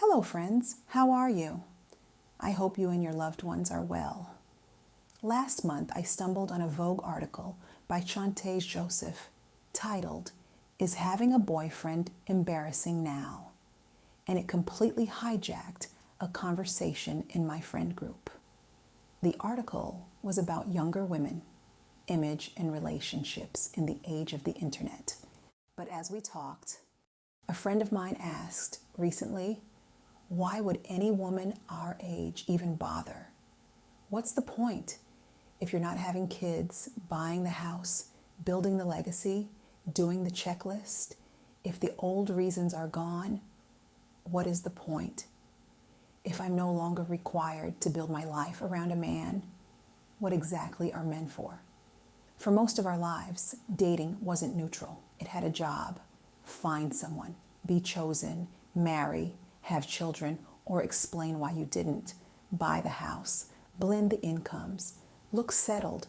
Hello, friends. How are you? I hope you and your loved ones are well. Last month, I stumbled on a Vogue article by Chanté Joseph titled, "Is Having a Boyfriend Embarrassing Now?" And it completely hijacked a conversation in my friend group. The article was about younger women, image, and relationships in the age of the internet. But as we talked, a friend of mine asked recently, why would any woman our age even bother? What's the point if you're not having kids, buying the house, building the legacy, doing the checklist? If the old reasons are gone, what is the point? If I'm no longer required to build my life around a man, what exactly are men for? For most of our lives, dating wasn't neutral. It had a job. Find someone, be chosen, marry, have children, or explain why you didn't, buy the house, blend the incomes, look settled,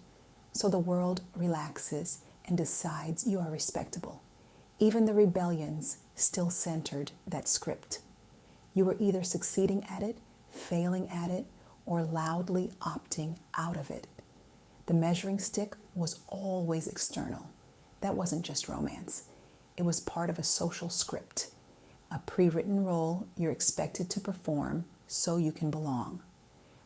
so the world relaxes and decides you are respectable. Even the rebellions still centered that script. You were either succeeding at it, failing at it, or loudly opting out of it. The measuring stick was always external. That wasn't just romance. It was part of a social script, a pre-written role you're expected to perform so you can belong.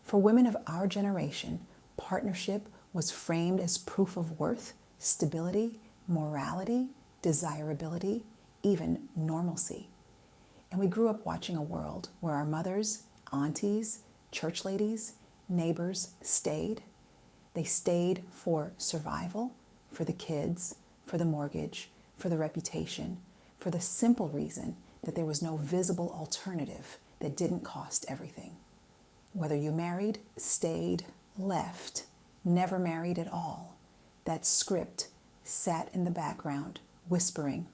For women of our generation, partnership was framed as proof of worth, stability, morality, desirability, even normalcy. And we grew up watching a world where our mothers, aunties, church ladies, neighbors stayed. They stayed for survival, for the kids, for the mortgage, for the reputation, for the simple reason that there was no visible alternative that didn't cost everything. Whether you married, stayed, left, never married at all, that script sat in the background, whispering,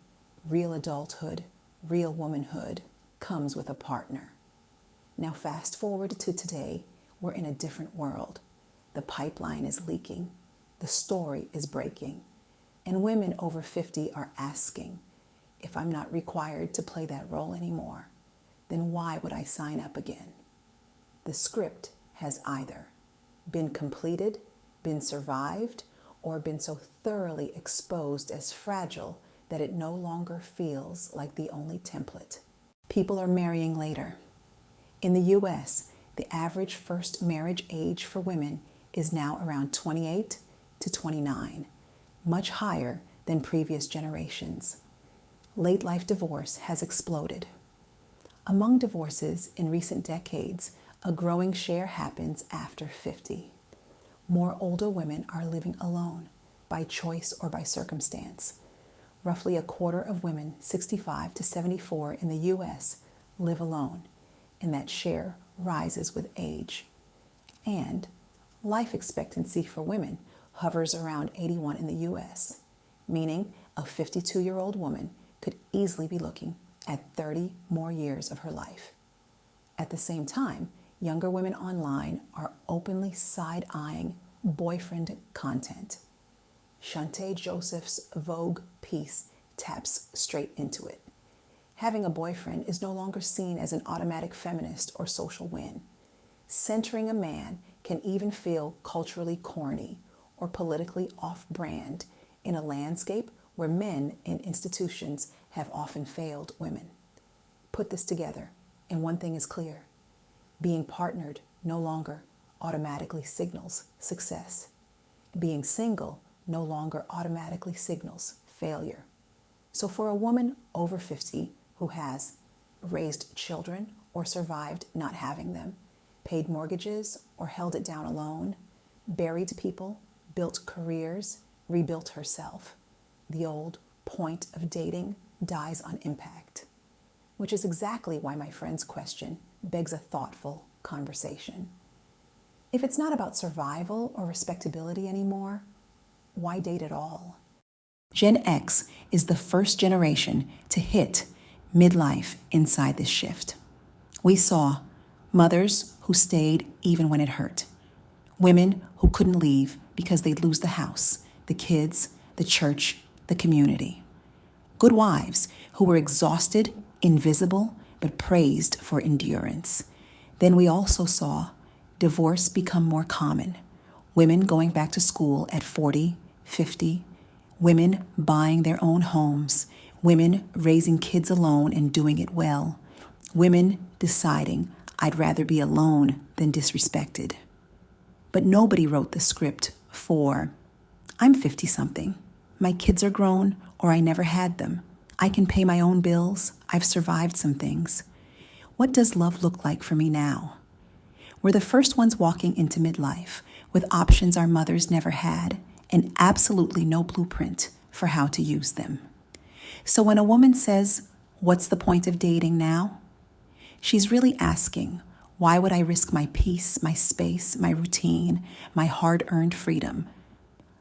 real adulthood, real womanhood comes with a partner. Now fast forward to today, we're in a different world. The pipeline is leaking. The story is breaking. And women over 50 are asking, if I'm not required to play that role anymore, then why would I sign up again? The script has either been completed, been survived, or been so thoroughly exposed as fragile that it no longer feels like the only template. People are marrying later. In the US, the average first marriage age for women is now around 28 to 29, much higher than previous generations. Late life divorce has exploded. Among divorces in recent decades, a growing share happens after 50. More older women are living alone, by choice or by circumstance. Roughly a quarter of women 65 to 74 in the US live alone, and that share rises with age. And life expectancy for women hovers around 81 in the US, meaning a 52-year-old woman could easily be looking at 30 more years of her life. At the same time, younger women online are openly side-eyeing boyfriend content. Chanté Joseph's Vogue piece taps straight into it. Having a boyfriend is no longer seen as an automatic feminist or social win. Centering a man can even feel culturally corny or politically off-brand in a landscape where men in institutions have often failed women. Put this together, and one thing is clear. Being partnered no longer automatically signals success. Being single no longer automatically signals failure. So for a woman over 50 who has raised children or survived not having them, paid mortgages or held it down alone, buried people, built careers, rebuilt herself, the old point of dating dies on impact, which is exactly why my friend's question begs a thoughtful conversation. If it's not about survival or respectability anymore, why date at all? Gen X is the first generation to hit midlife inside this shift. We saw mothers who stayed even when it hurt, women who couldn't leave because they'd lose the house, the kids, the church, the community. Good wives who were exhausted, invisible, but praised for endurance. Then we also saw divorce become more common, women going back to school at 40, 50, women buying their own homes, women raising kids alone and doing it well, women deciding, I'd rather be alone than disrespected. But nobody wrote the script for, I'm 50-something. My kids are grown, or I never had them. I can pay my own bills. I've survived some things. What does love look like for me now? We're the first ones walking into midlife with options our mothers never had and absolutely no blueprint for how to use them. So when a woman says, what's the point of dating now? She's really asking, why would I risk my peace, my space, my routine, my hard-earned freedom?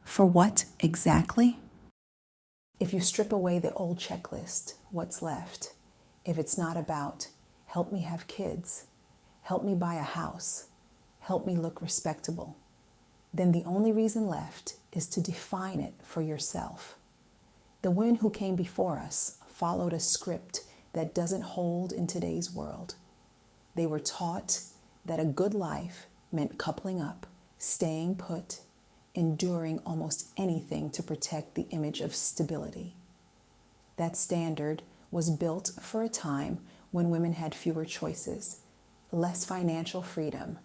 For what exactly? If you strip away the old checklist, what's left? If it's not about, help me have kids, help me buy a house, help me look respectable, then the only reason left is to define it for yourself. The women who came before us followed a script that doesn't hold in today's world. They were taught that a good life meant coupling up, staying put, enduring almost anything to protect the image of stability. That standard was built for a time when women had fewer choices, less financial freedom,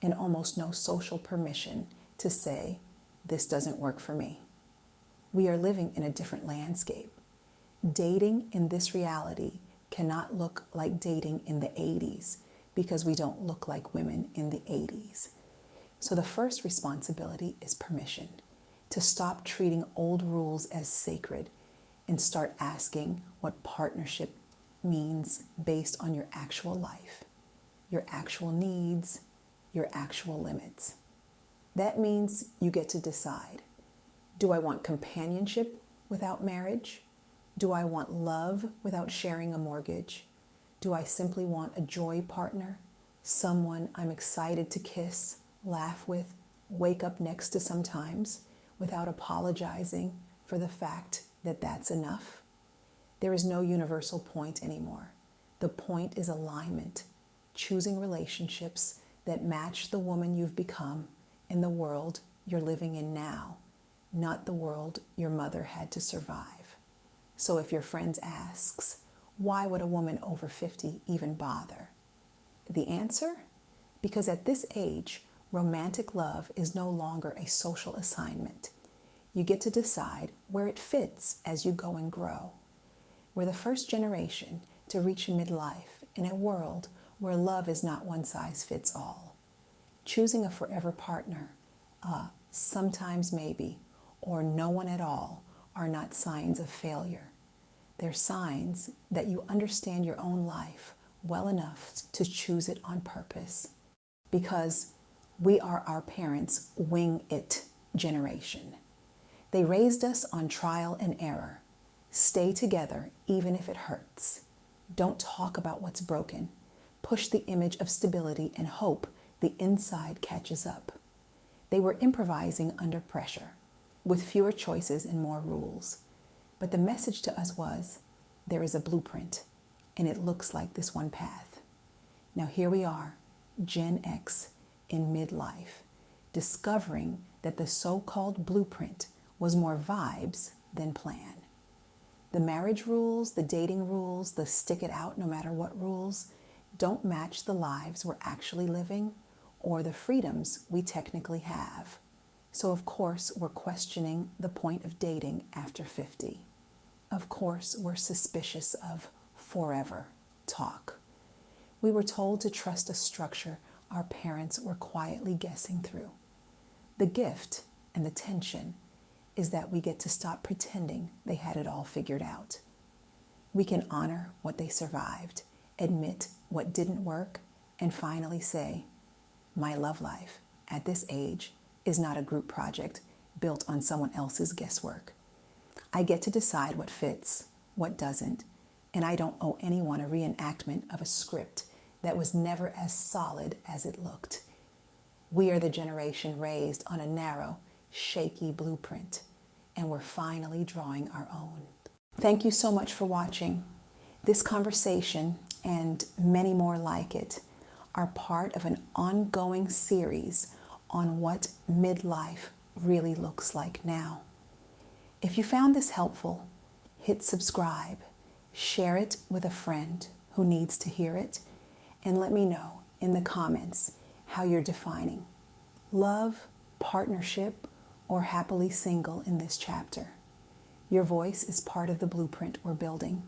and almost no social permission to say, this doesn't work for me. We are living in a different landscape. Dating in this reality cannot look like dating in the 80s because we don't look like women in the 80s. So the first responsibility is permission, to stop treating old rules as sacred and start asking what partnership means based on your actual life, your actual needs, your actual limits. That means you get to decide, do I want companionship without marriage? Do I want love without sharing a mortgage? Do I simply want a joy partner, someone I'm excited to kiss, laugh with, wake up next to sometimes without apologizing for the fact that that's enough? There is no universal point anymore. The point is alignment, choosing relationships that match the woman you've become in the world you're living in now, not the world your mother had to survive. So if your friend asks, why would a woman over 50 even bother? The answer? Because at this age, romantic love is no longer a social assignment. You get to decide where it fits as you go and grow. We're the first generation to reach midlife in a world where love is not one size fits all. Choosing a forever partner, sometimes maybe, or no one at all, are not signs of failure. They're signs that you understand your own life well enough to choose it on purpose. Because we are our parents' wing it generation. They raised us on trial and error. Stay together even if it hurts. Don't talk about what's broken. Push the image of stability and hope the inside catches up. They were improvising under pressure, with fewer choices and more rules. But the message to us was, there is a blueprint, and it looks like this one path. Now here we are, Gen X, in midlife, discovering that the so-called blueprint was more vibes than plan. The marriage rules, the dating rules, the stick it out no matter what rules don't match the lives we're actually living or the freedoms we technically have. So of course, we're questioning the point of dating after 50. Of course, we're suspicious of forever talk. We were told to trust a structure our parents were quietly guessing through. The gift and the tension is that we get to stop pretending they had it all figured out. We can honor what they survived, admit what didn't work, and finally say, my love life at this age is not a group project built on someone else's guesswork. I get to decide what fits, what doesn't, and I don't owe anyone a reenactment of a script that was never as solid as it looked. We are the generation raised on a narrow, shaky blueprint, and we're finally drawing our own. Thank you so much for watching. This conversation and many more like it are part of an ongoing series on what midlife really looks like now. If you found this helpful, hit subscribe, share it with a friend who needs to hear it, and let me know in the comments how you're defining love, partnership, or happily single in this chapter. Your voice is part of the blueprint we're building.